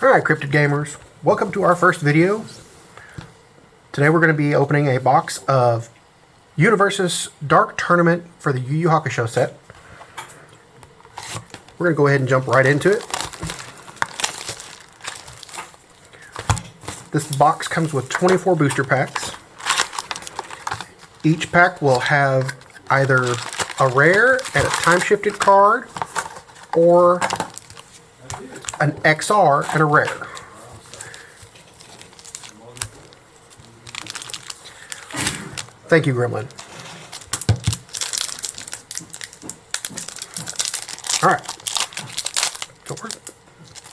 Alright, Cryptid Gamers, welcome to our first video. Today we're going to be opening a box of UniVersus Dark Tournament for the YuYu Hakusho set. We're going to go ahead and jump right into it. This box comes with 24 booster packs. Each pack will have either a rare and a time-shifted card, or an XR and a rare. Thank you, Gremlin. Alright. So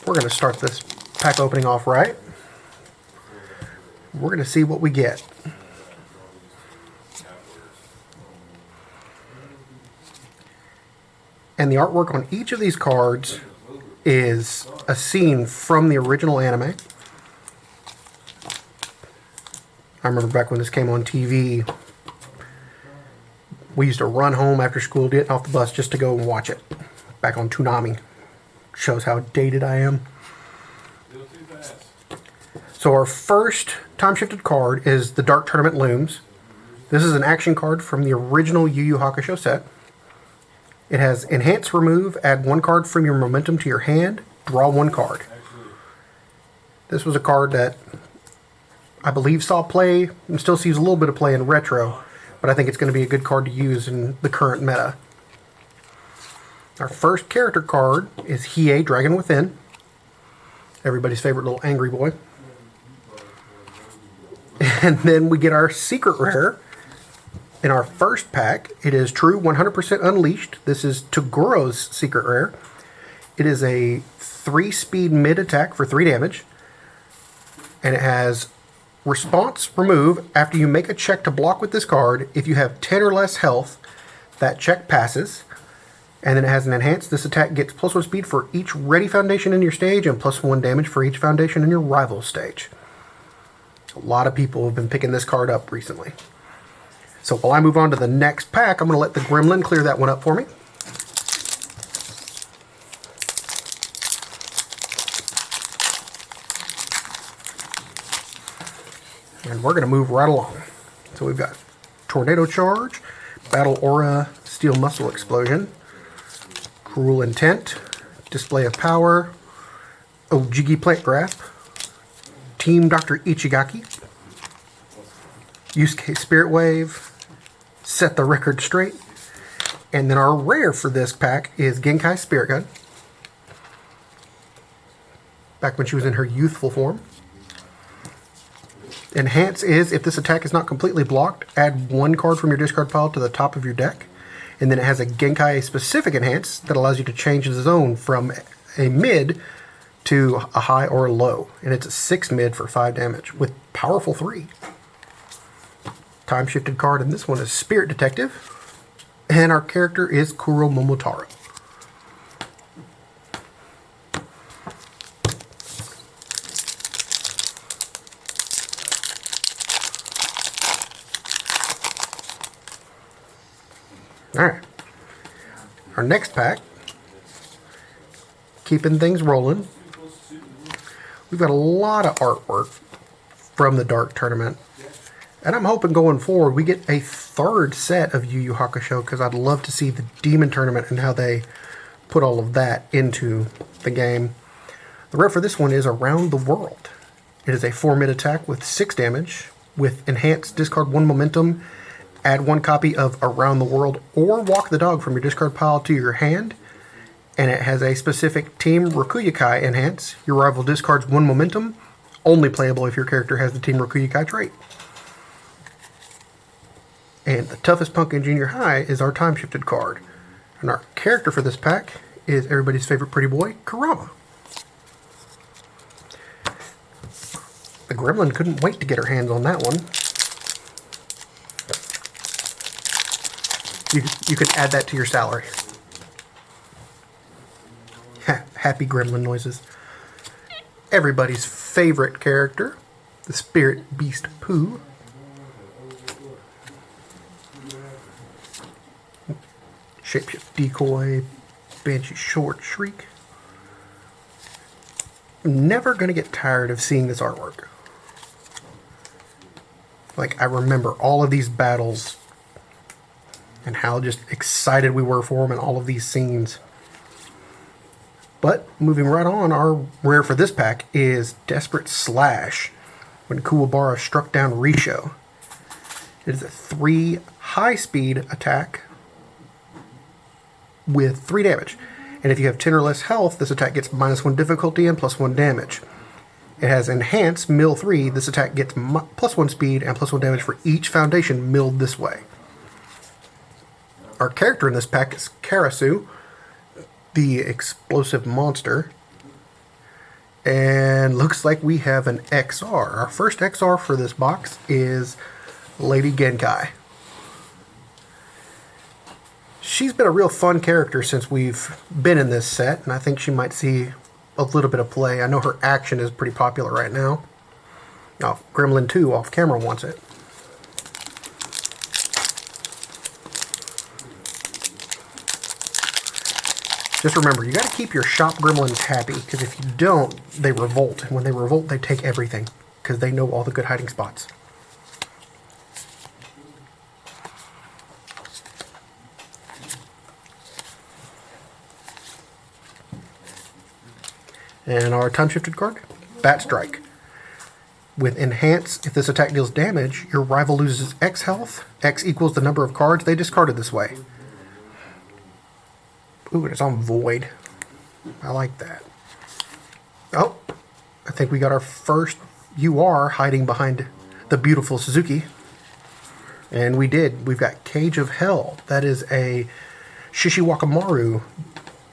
we're going to start this pack opening off right. We're going to see what we get. And the artwork on each of these cards is a scene from the original anime. I remember back when this came on TV, we used to run home after school, getting off the bus just to go and watch it. Back on Toonami. Shows how dated I am. So our first time-shifted card is the Dark Tournament Looms. This is an action card from the original YuYu Hakusho set. It has Enhance Remove, add one card from your momentum to your hand, draw one card. This was a card that I believe saw play, and still sees a little bit of play in retro, but I think it's going to be a good card to use in the current meta. Our first character card is Hiei, Dragon Within. Everybody's favorite little angry boy. And then we get our secret rare. In our first pack, it is True 100% Unleashed. This is Togoro's secret rare. It is a 3-speed mid attack for 3 damage. And it has Response Remove. After you make a check to block with this card, if you have 10 or less health, that check passes. And then it has an Enhance. This attack gets +1 speed for each ready foundation in your stage and +1 damage for each foundation in your rival stage. A lot of people have been picking this card up recently. So while I move on to the next pack, I'm going to let the Gremlin clear that one up for me. And we're going to move right along. So we've got Tornado Charge, Battle Aura, Steel Muscle Explosion, Cruel Intent, Display of Power, Ojigi Plant Grasp, Team Dr. Ichigaki, Yusuke Spirit Wave, Set the Record Straight, and then our rare for this pack is Genkai Spirit Gun, back when she was in her youthful form. Enhance is, if this attack is not completely blocked, add one card from your discard pile to the top of your deck, and then it has a Genkai specific Enhance that allows you to change the zone from a mid to a high or a low, and it's a 6 mid for 5 damage with powerful 3. Time-shifted card, and this one is Spirit Detective, and our character is Kuro Momotaro. Alright, our next pack, keeping things rolling. We've got a lot of artwork from the Dark Tournament. And I'm hoping going forward we get a third set of YuYu Hakusho, because I'd love to see the Demon Tournament and how they put all of that into the game. The rare for this one is Around the World. It is a 4 mid attack with 6 damage. With Enhanced, discard 1 momentum, add 1 copy of Around the World or Walk the Dog from your discard pile to your hand. And it has a specific Team Rokuyokai Enhance. Your rival discards 1 momentum, only playable if your character has the Team Rokuyokai trait. And the Toughest Punk in Junior High is our time-shifted card. And our character for this pack is everybody's favorite pretty boy, Kurama. The Gremlin couldn't wait to get her hands on that one. You can add that to your salary. Happy Gremlin noises. Everybody's favorite character, the Spirit Beast Pooh. Shapeshift Decoy, Banshee Short Shriek, never going to get tired of seeing this artwork. Like, I remember all of these battles and how just excited we were for them and all of these scenes. But moving right on, our rare for this pack is Desperate Slash, when Kuwabara struck down Risho. It is a 3 high-speed attack with 3 damage. And if you have 10 or less health, this attack gets -1 difficulty and +1 damage. It has Enhanced Mill 3. This attack gets +1 speed and +1 damage for each foundation milled this way. Our character in this pack is Karasu, the explosive monster. And looks like we have an XR. Our first XR for this box is Lady Genkai. She's been a real fun character since we've been in this set, and I think she might see a little bit of play. I know her action is pretty popular right now. Oh, Gremlin 2 off camera wants it. Just remember, you got to keep your shop gremlins happy, because if you don't, they revolt. And when they revolt, they take everything, because they know all the good hiding spots. And our time-shifted card, Bat Strike. With Enhance, if this attack deals damage, your rival loses X health. X equals the number of cards they discarded this way. Ooh, it's on Void. I like that. Oh, I think we got our first UR hiding behind the beautiful Suzuki. And we did. We've got Cage of Hell. That is a Shishiwakamaru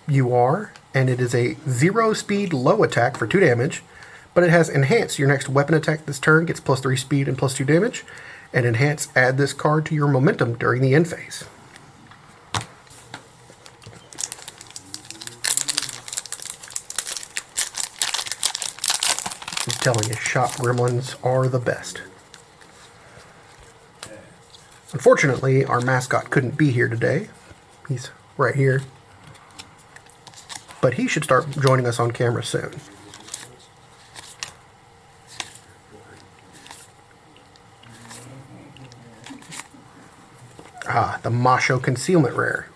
UR. And it is a 0 speed low attack for 2 damage. But it has Enhance. Your next weapon attack this turn gets +3 speed and +2 damage. And Enhance, add this card to your momentum during the end phase. I'm telling you, shop gremlins are the best. Unfortunately, our mascot couldn't be here today. He's right here. But he should start joining us on camera soon. Ah, the Masho Concealment Rare.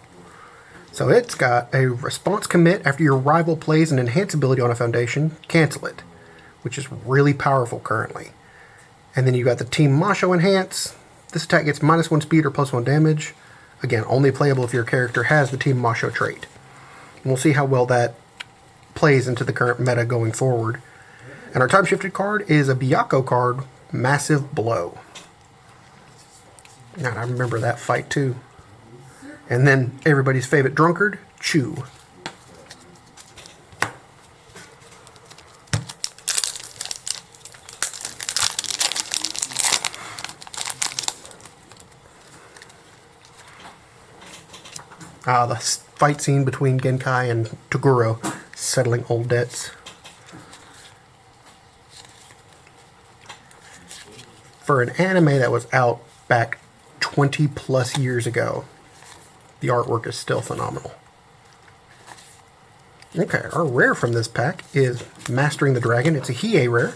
So it's got a response commit after your rival plays an enhance ability on a foundation, cancel it, which is really powerful currently. And then you got the Team Masho Enhance. This attack gets -1 speed or +1 damage. Again, only playable if your character has the Team Masho trait. And we'll see how well that plays into the current meta going forward. And our time-shifted card is a Byakuya card, Massive Blow. Now, I remember that fight too. And then everybody's favorite drunkard, Chew. Ah, the fight scene between Genkai and Toguro, settling old debts. For an anime that was out back 20 plus years ago, the artwork is still phenomenal. Okay, our rare from this pack is Mastering the Dragon. It's a Hiei rare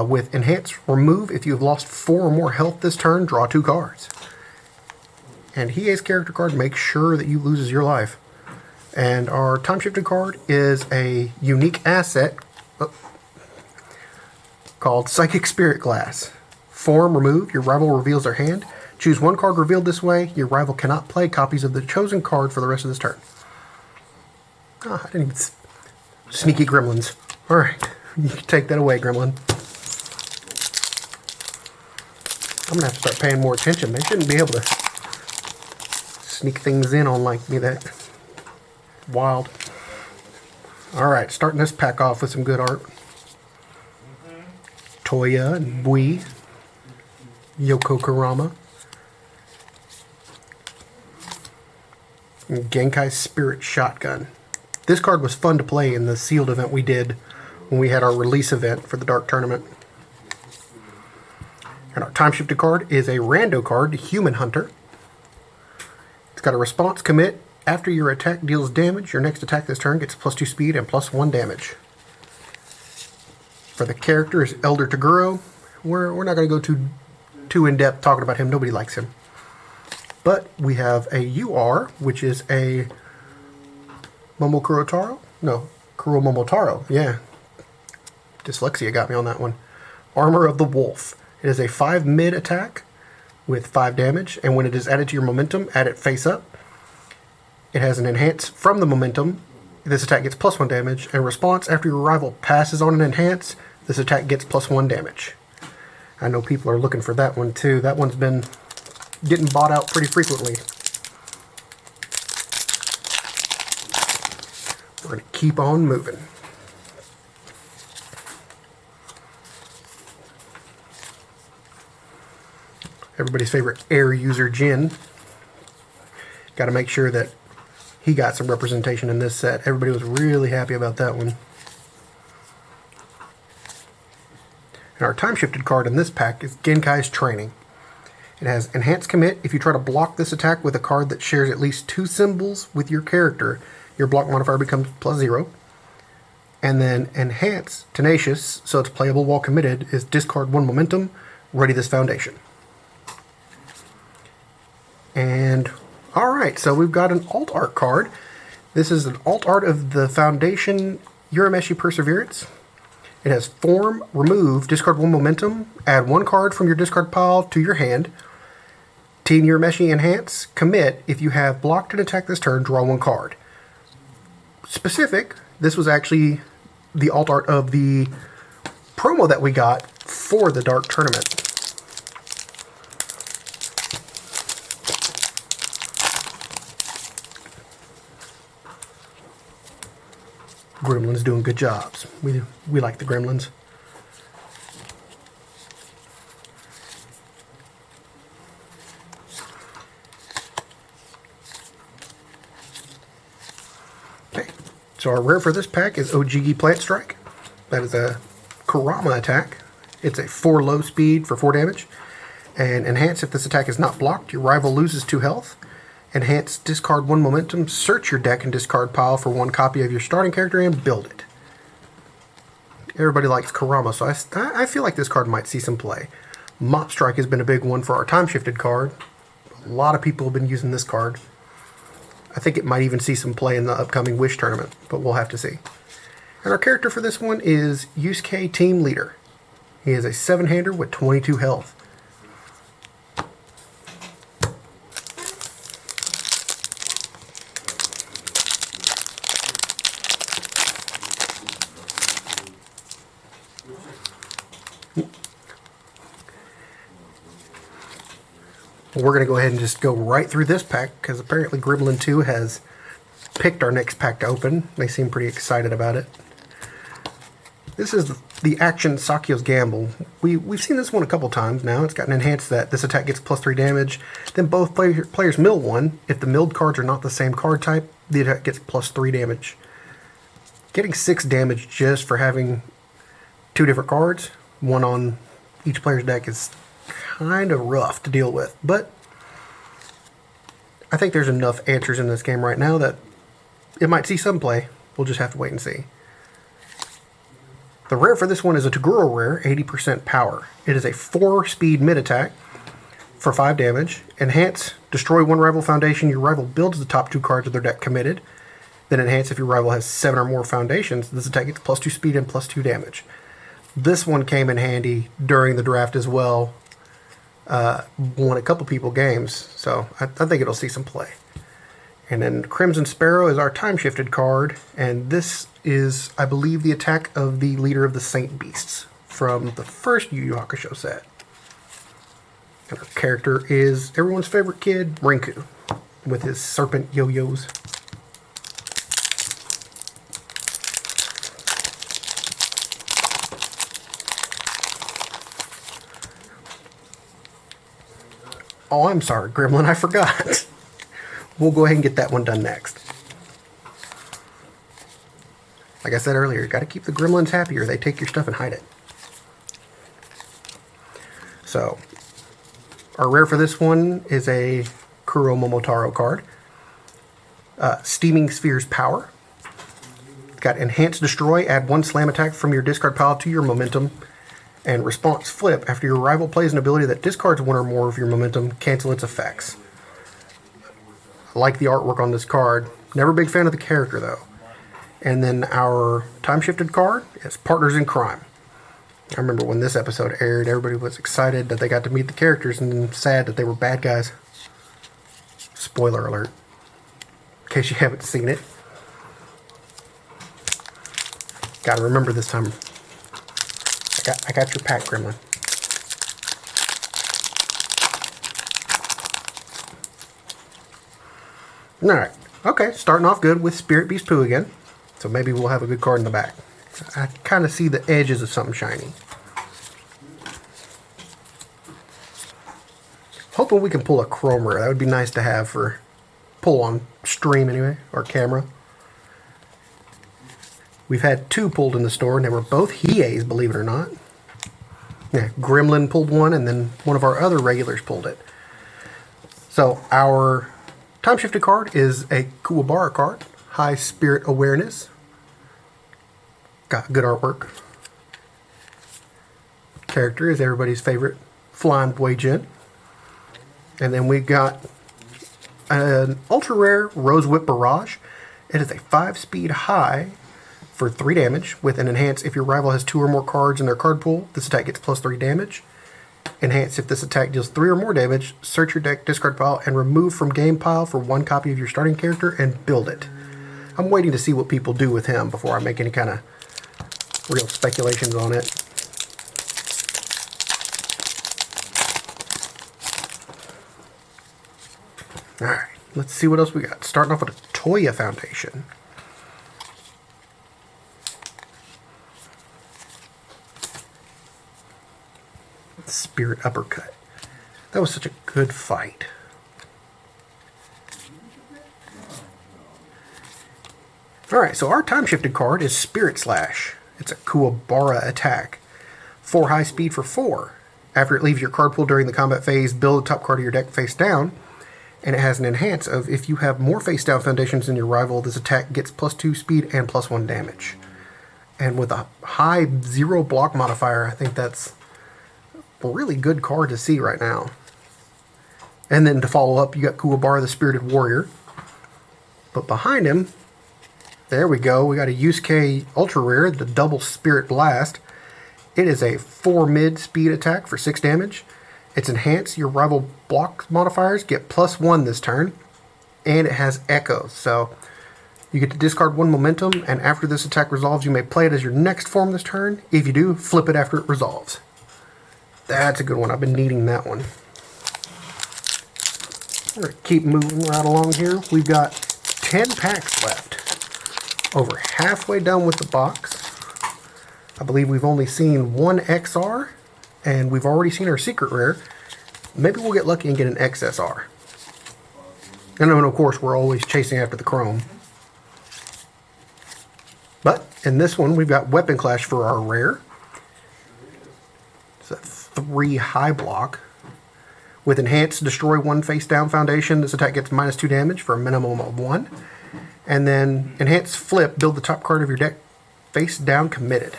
with Enhance. Remove if you have lost 4 or more health this turn, draw 2 cards. And Hiei's character card makes sure that you loses your life. And our time-shifted card is a unique asset called Psychic Spirit Glass. Form, remove, your rival reveals their hand. Choose 1 card revealed this way. Your rival cannot play copies of the chosen card for the rest of this turn. Ah, I didn't even... Sneaky gremlins. Alright, you can take that away, gremlin. I'm going to have to start paying more attention. They shouldn't be able to sneak things in on like me that wild. Alright, starting this pack off with some good art. Toya and Bui. Yoko Kurama. And Genkai's Spirit Shotgun. This card was fun to play in the sealed event we did when we had our release event for the Dark Tournament. And our time-shifted card is a rando card, Human Hunter. It's got a response commit. After your attack deals damage, your next attack this turn gets +2 speed and +1 damage. For the character is Elder Toguro. We're not going to go too in-depth talking about him. Nobody likes him. But we have a UR, which is a Momotaro? No, Kuro Momotaro. Yeah. Dyslexia got me on that one. Armor of the Wolf. It is a 5 mid attack with 5 damage, and when it is added to your momentum, add it face up. It has an enhance from the momentum. This attack gets +1 damage, and response after your rival passes on an enhance, this attack gets +1 damage. I know people are looking for that one too. That one's been getting bought out pretty frequently. We're going to keep on moving. Everybody's favorite air user, Jin. Got to make sure that he got some representation in this set. Everybody was really happy about that one. And our time-shifted card in this pack is Genkai's Training. It has Enhanced Commit. If you try to block this attack with a card that shares at least 2 symbols with your character, your block modifier becomes +0. And then Enhance Tenacious, so it's playable while committed, is discard 1 momentum, ready this foundation. And alright, so we've got an alt art card. This is an alt art of the Foundation Urameshi Perseverance. It has Form, Remove, discard 1 momentum, add 1 card from your discard pile to your hand. Team Urameshi Enhance, Commit, if you have blocked an attack this turn, draw 1 card. Specific, this was actually the alt art of the promo that we got for the Dark Tournament. Gremlins doing good jobs. We like the Gremlins. Okay, so our rare for this pack is Ojigi Plant Strike. That is a Kurama attack. It's a 4 low speed for 4 damage. And enhance, if this attack is not blocked, your rival loses 2 health. Enhance, discard 1 momentum, search your deck and discard pile for 1 copy of your starting character and build it. Everybody likes Kurama, so I feel like this card might see some play. Mop Strike has been a big one for our time-shifted card. A lot of people have been using this card. I think it might even see some play in the upcoming Wish tournament, but we'll have to see. And our character for this one is Yusuke Team Leader. He is a 7-hander with 22 health. We're going to go ahead and just go right through this pack because apparently Gremlin 2 has picked our next pack to open. They seem pretty excited about it. This is the Action Sakyo's Gamble. We've seen this one a couple times now. It's got an enhance that this attack gets +3 damage. Then both players mill 1. If the milled cards are not the same card type, the attack gets +3 damage. Getting 6 damage just for having 2 different cards, 1 on each player's deck, is kind of rough to deal with, but I think there's enough answers in this game right now that it might see some play. We'll just have to wait and see. The rare for this one is a Toguro rare, 80% power. It is a 4-speed mid-attack for 5 damage. Enhance, destroy 1 rival foundation. Your rival builds the top 2 cards of their deck committed. Then enhance, if your rival has 7 or more foundations, this attack gets +2 speed and +2 damage. This one came in handy during the draft as well. Won a couple people games, so I think it'll see some play. And then Crimson Sparrow is our time-shifted card, and this is, I believe, the attack of the leader of the Saint Beasts from the first Yu Yu Hakusho set. And our character is everyone's favorite kid, Rinku, with his serpent yo-yos. Oh, I'm sorry, Gremlin, I forgot. We'll go ahead and get that one done next. Like I said earlier, you got to keep the Gremlins happy or they take your stuff and hide it. So, our rare for this one is a Kuro Momotaro card. Steaming Sphere's Power. It's Got Enhanced Destroy, add 1 slam attack from your discard pile to your momentum. And Response Flip, after your rival plays an ability that discards 1 or more of your momentum, cancel its effects. I like the artwork on this card. Never a big fan of the character though. And then our time-shifted card is Partners in Crime. I remember when this episode aired, everybody was excited that they got to meet the characters and sad that they were bad guys. Spoiler alert, in case you haven't seen it. Gotta remember this time. I got your pack, Gremlin. Alright, okay, starting off good with Spirit Beast Pooh again. So maybe we'll have a good card in the back. I kind of see the edges of something shiny. Hoping we can pull a chrome rare. That would be nice to have for pull on stream anyway, or camera. We've had 2 pulled in the store, and they were both Hieis, believe it or not. Yeah, Gremlin pulled one, and then one of our other regulars pulled it. So our time-shifted card is a Kuwabara card. High Spirit Awareness. Got good artwork. Character is everybody's favorite Flying Boy Jin. And then we got an ultra rare Rose Whip Barrage. It is a 5-speed high for 3 damage with an enhance if your rival has 2 or more cards in their card pool. This attack gets plus 3 damage. Enhance if this attack deals 3 or more damage. Search your deck, discard pile, and remove from game pile for 1 copy of your starting character and build it. I'm waiting to see what people do with him before I make any kind of real speculations on it. Alright, let's see what else we got. Starting off with a Toya Foundation. Spirit Uppercut. That was such a good fight. Alright, so our time-shifted card is Spirit Slash. It's a Kuwabara attack. 4 high speed for 4. After it leaves your card pool during the combat phase, build the top card of your deck face down. And it has an enhance of if you have more face down foundations than your rival, this attack gets plus 2 speed and plus 1 damage. And with a high 0 block modifier, I think that's a really good card to see right now. And then to follow up, you got Kuwabara the Spirited Warrior. But behind him, there we go, we got a Yusuke Ultra Rare, the Double Spirit Blast. It is a 4 mid speed attack for 6 damage. It's enhanced. Your rival block modifiers get plus 1 this turn. And it has echoes. So you get to discard 1 momentum, and after this attack resolves, you may play it as your next form this turn. If you do, flip it after it resolves. That's a good one. I've been needing that one. We're going to keep moving right along here. We've got 10 packs left. Over halfway done with the box. I believe we've only seen 1 XR, and we've already seen our secret rare. Maybe we'll get lucky and get an XSR. And then, of course, we're always chasing after the chrome. But in this one, we've got Weapon Clash for our rare. It's a 3 high block. With Enhanced, destroy 1 face down foundation. This attack gets minus 2 damage for a minimum of 1. And then Enhanced Flip, build the top card of your deck face down committed.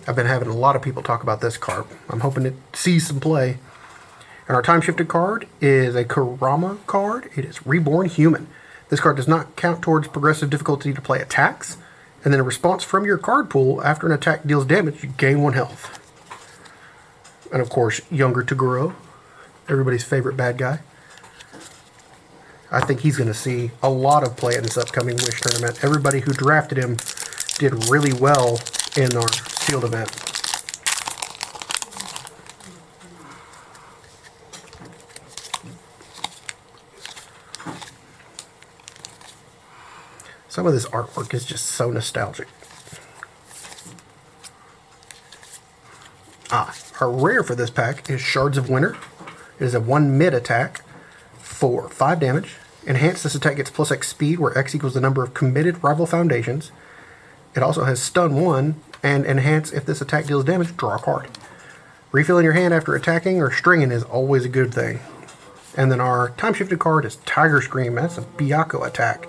I've been having a lot of people talk about this card. I'm hoping it sees some play. And our time-shifted card is a Kurama card. It is Reborn Human. This card does not count towards progressive difficulty to play attacks. And then a response from your card pool, after an attack deals damage, you gain 1 health. And of course, Younger Toguro, everybody's favorite bad guy. I think he's going to see a lot of play in this upcoming Wish tournament. Everybody who drafted him did really well in our sealed event. Some of this artwork is just so nostalgic. Our rare for this pack is Shards of Winter. It is a 1 mid attack for 5 damage. Enhance, this attack gets plus X speed, where X equals the number of committed rival foundations. It also has Stun 1, and Enhance, if this attack deals damage, draw a card. Refilling your hand after attacking or stringing is always a good thing. And then our time-shifted card is Tiger Scream. That's a Byakuya attack.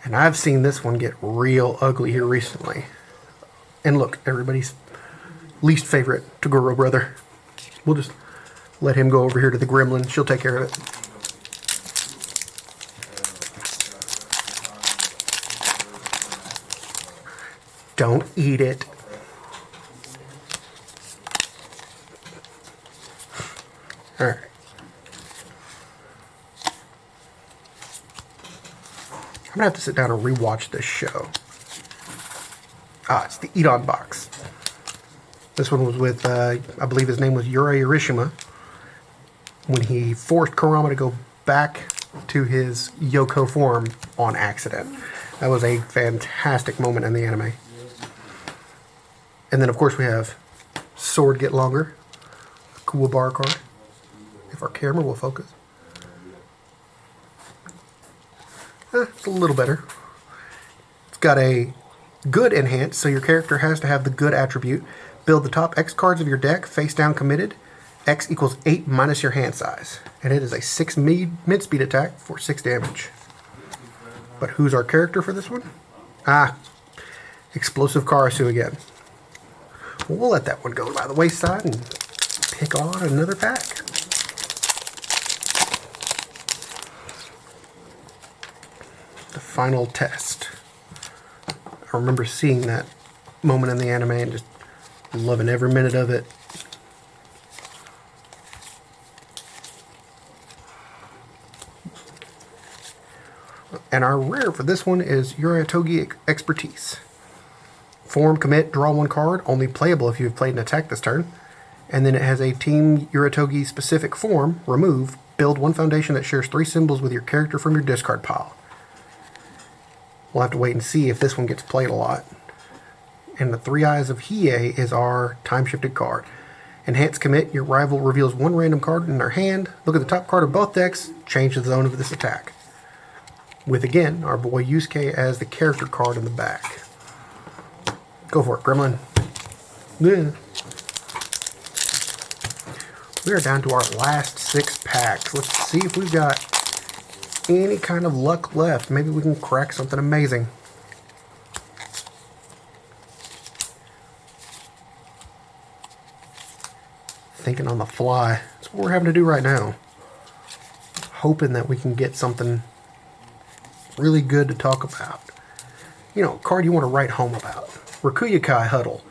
And I've seen this one get real ugly here recently. And look, everybody's least favorite Toguro brother. We'll just let him go over here to the gremlin. She'll take care of it. Don't eat it. Alright. I'm gonna have to sit down and rewatch this show. It's the Eat On box. This one was with, I believe his name was Yuri Urishima, when he forced Kurama to go back to his Yoko form on accident. That was a fantastic moment in the anime. And then, of course, we have Sword Get Longer, Kuwabara card, if our camera will focus. It's a little better. It's got a good enhance, so your character has to have the good attribute. Build the top X cards of your deck, face down committed. X equals 8 minus your hand size. And it is a 6 mid-speed attack for 6 damage. But who's our character for this one? Explosive Karasu again. Well, we'll let that one go by the wayside and pick on another pack. The final test. I remember seeing that moment in the anime and just loving every minute of it. And our rare for this one is Uratogi Expertise. Form, commit, draw 1 card, only playable if you have played an attack this turn. And then it has a Team Uratogi specific form, remove, build 1 foundation that shares 3 symbols with your character from your discard pile. We'll have to wait and see if this one gets played a lot. And the 3 Eyes of Hiei is our time-shifted card. Enhance commit, your rival reveals 1 random card in their hand. Look at the top card of both decks, change the zone of this attack. With, again, our boy Yusuke as the character card in the back. Go for it, Gremlin. Yeah. We are down to our last 6 packs. Let's see if we've got any kind of luck left. Maybe we can crack something amazing. Thinking on the fly. That's what we're having to do right now. Hoping that we can get something really good to talk about. You know, a card you want to write home about. Rakuyakai Huddle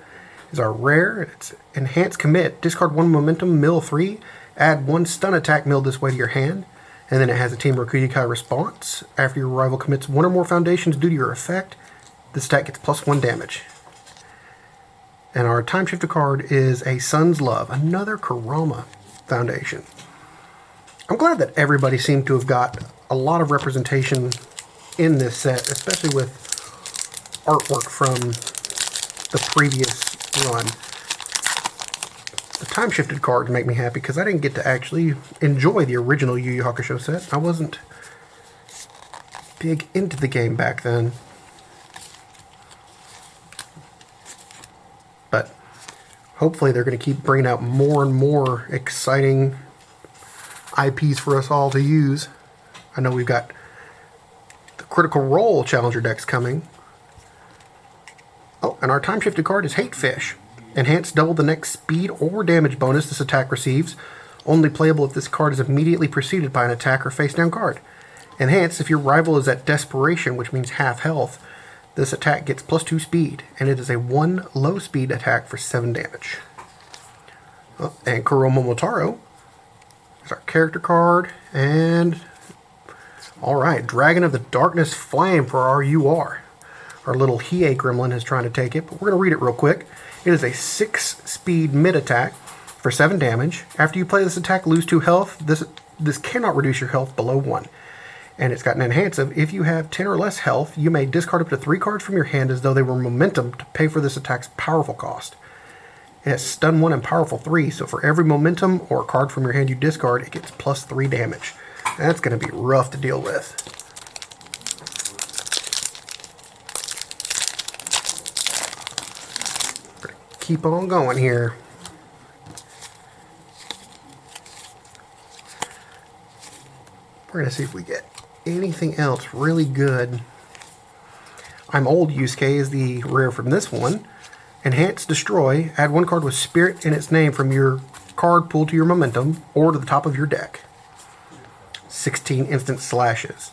is our rare. It's enhance commit. Discard 1 momentum, mill 3. Add 1 stun attack mill this way to your hand. And then it has a Team Rakuyakai response. After your rival commits 1 or more foundations due to your effect, this attack gets +1 damage. And our time shifter card is a Sun's Love, another Kurama foundation. I'm glad that everybody seemed to have got a lot of representation in this set, especially with artwork from the previous run. The time-shifted cards make me happy because I didn't get to actually enjoy the original Yu Yu Hakusho set. I wasn't big into the game back then. But hopefully they're going to keep bringing out more and more exciting IPs for us all to use. I know we've got the Critical Role Challenger decks coming. Oh, and our time-shifted card is Hate Fish. Enhance double the next speed or damage bonus this attack receives. Only playable if this card is immediately preceded by an attack or face-down card. Enhance if your rival is at Desperation, which means half health. This attack gets +2 speed, and it is a 1 low speed attack for 7 damage. Oh, and Kuro Momotaro is our character card, and alright, Dragon of the Darkness Flame for our UR. Our little Hiei gremlin is trying to take it, but we're going to read it real quick. It is a 6 speed mid attack for 7 damage. After you play this attack, lose 2 health. This cannot reduce your health below 1. And it's got an enhance of, if you have 10 or less health, you may discard up to 3 cards from your hand as though they were momentum to pay for this attack's powerful cost. It has stun 1 and powerful 3, so for every momentum or card from your hand you discard, it gets +3 damage. That's going to be rough to deal with. Keep on going here. We're going to see if we get anything else really good I'm Old Yusuke is the rare from this one. Enhance Destroy. Add 1 card with Spirit in its name from your card pool to your momentum or to the top of your deck. 16 instant slashes.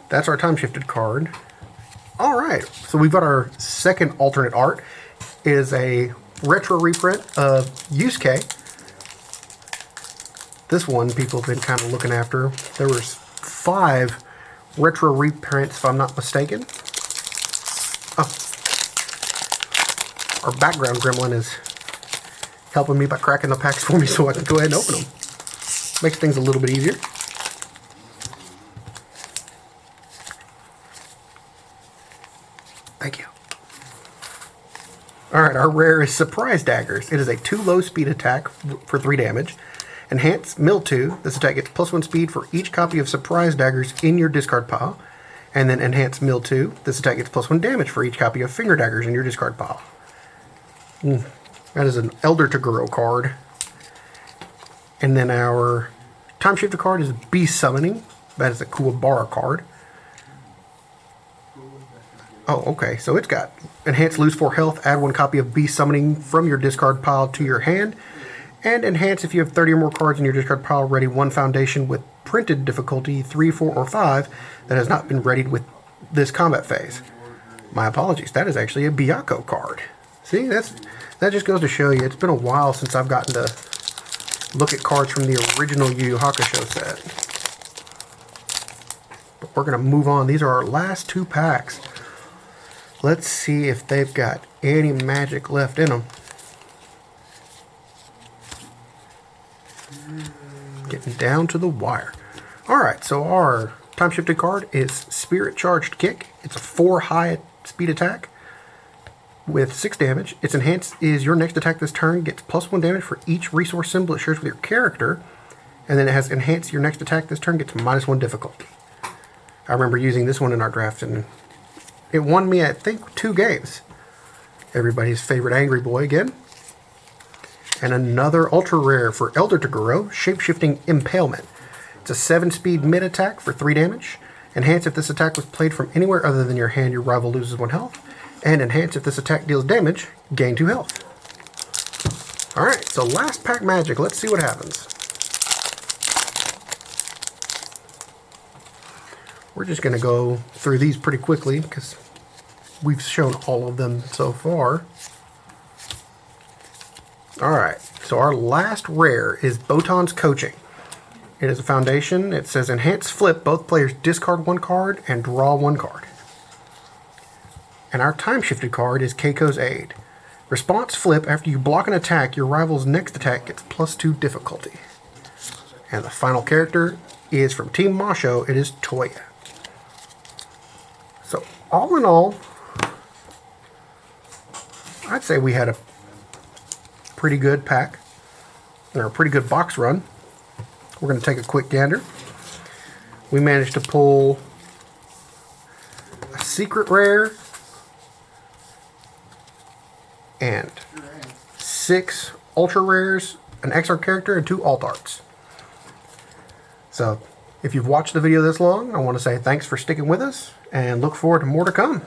That's our time shifted card. Alright, so we've got our second alternate art. It is a retro reprint of Yusuke. This one people have been kind of looking after. There was 5 retro reprints if I'm not mistaken. Oh. Our background gremlin is helping me by cracking the packs for me so I can go ahead and open them. Makes things a little bit easier. Thank you. Alright, our rare is Surprise Daggers. It is a 2 low speed attack for 3 damage. Enhance Mill 2. This attack gets +1 speed for each copy of Surprise Daggers in your discard pile. And then Enhance Mill 2. This attack gets +1 damage for each copy of Finger Daggers in your discard pile. That is an Elder Toguro card. And then our time shifter card is Beast Summoning. That is a Kuwabara card. Oh, okay. So it's got Enhance Lose 4 health. Add 1 copy of Beast Summoning from your discard pile to your hand. And enhance if you have 30 or more cards in your discard pile. Ready 1 foundation with printed difficulty 3, 4, or 5 that has not been readied with this combat phase. My apologies. That is actually a Byakuya card. See, that just goes to show you. It's been a while since I've gotten to look at cards from the original YuYu Hakusho set. But we're going to move on. These are our last 2 packs. Let's see if they've got any magic left in them. Getting down to the wire. Alright, so our time shifted card is Spirit Charged Kick. It's a 4 high speed attack with 6 damage. Its enhance is your next attack this turn gets +1 damage for each resource symbol it shares with your character. And then it has enhance your next attack this turn gets -1 difficulty. I remember using this one in our draft and it won me, I think, 2 games. Everybody's favorite Angry Boy again. And another ultra rare for Elder Toguro, Shapeshifting Impalement. It's a 7 speed mid attack for 3 damage. Enhance if this attack was played from anywhere other than your hand, your rival loses 1 health. And enhance if this attack deals damage, gain 2 health. Alright, so last pack magic. Let's see what happens. We're just going to go through these pretty quickly because we've shown all of them so far. Alright, so our last rare is Botan's Coaching. It is a foundation. It says Enhance Flip. Both players discard 1 card and draw 1 card. And our time shifted card is Keiko's Aid. Response Flip. After you block an attack, your rival's next attack gets +2 difficulty. And the final character is from Team Masho. It is Toya. So all in all, I'd say we had a pretty good pack, or a pretty good box run. We're going to take a quick gander. We managed to pull a secret rare and 6 ultra rares, an XR character, and 2 alt arts. So if you've watched the video this long, I want to say thanks for sticking with us and look forward to more to come.